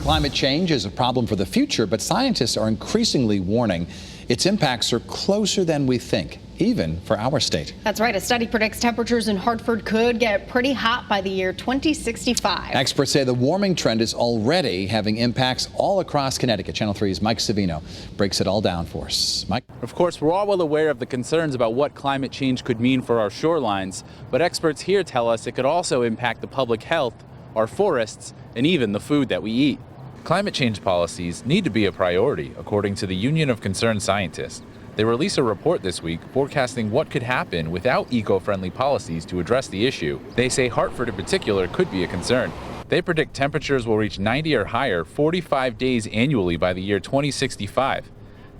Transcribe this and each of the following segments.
Climate change is a problem for the future, but scientists are increasingly warning its impacts are closer than we think, even for our state. That's right. A study predicts temperatures in Hartford could get pretty hot by the year 2065. Experts say the warming trend is already having impacts all across Connecticut. Channel 3's Mike Savino breaks it all down for us. Mike? Of course, we're all well aware of the concerns about what climate change could mean for our shorelines, but experts here tell us it could also impact the public health, our forests, and even the food that we eat. Climate change policies need to be a priority, according to the Union of Concerned Scientists. They released a report this week forecasting what could happen without eco-friendly policies to address the issue. They say Hartford in particular could be a concern. They predict temperatures will reach 90 or higher 45 days annually by the year 2065.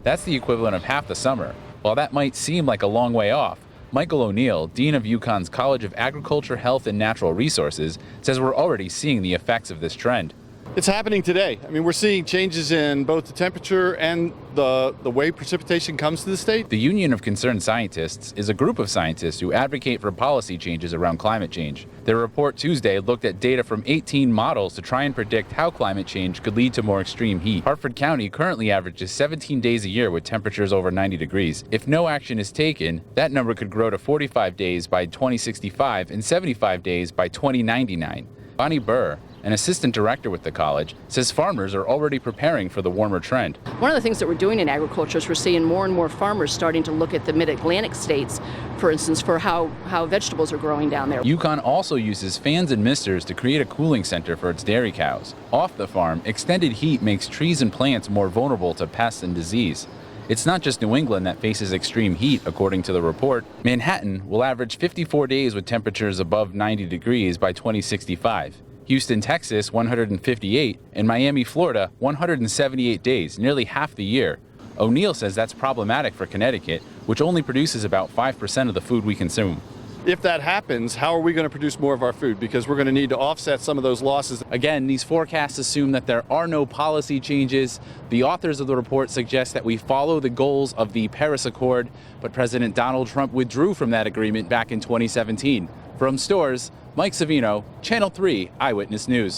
That's the equivalent of half the summer. While that might seem like a long way off, Michael O'Neill, Dean of UConn's College of Agriculture, Health, and Natural Resources, says we're already seeing the effects of this trend. It's happening today. I mean, we're seeing changes in both the temperature and the way precipitation comes to the state. The Union of Concerned Scientists is a group of scientists who advocate for policy changes around climate change. Their report Tuesday looked at data from 18 models to try and predict how climate change could lead to more extreme heat. Hartford County currently averages 17 days a year with temperatures over 90 degrees. If no action is taken, that number could grow to 45 days by 2065 and 75 days by 2099. Bonnie Burr, an assistant director with the college, says farmers are already preparing for the warmer trend. One of the things that we're doing in agriculture is we're seeing more and more farmers starting to look at the mid-Atlantic states, for instance, for how vegetables are growing down there. UConn also uses fans and misters to create a cooling center for its dairy cows. Off the farm, extended heat makes trees and plants more vulnerable to pests and disease. It's not just New England that faces extreme heat, according to the report. Manhattan will average 54 days with temperatures above 90 degrees by 2065. Houston, Texas, 158, and Miami, Florida, 178 days, nearly half the year. O'Neill says that's problematic for Connecticut, which only produces about 5% of the food we consume. If that happens, how are we going to produce more of our food? Because we're going to need to offset some of those losses. Again, these forecasts assume that there are no policy changes. The authors of the report suggest that we follow the goals of the Paris Accord, but President Donald Trump withdrew from that agreement back in 2017. From Storrs, Mike Savino, Channel 3 Eyewitness News.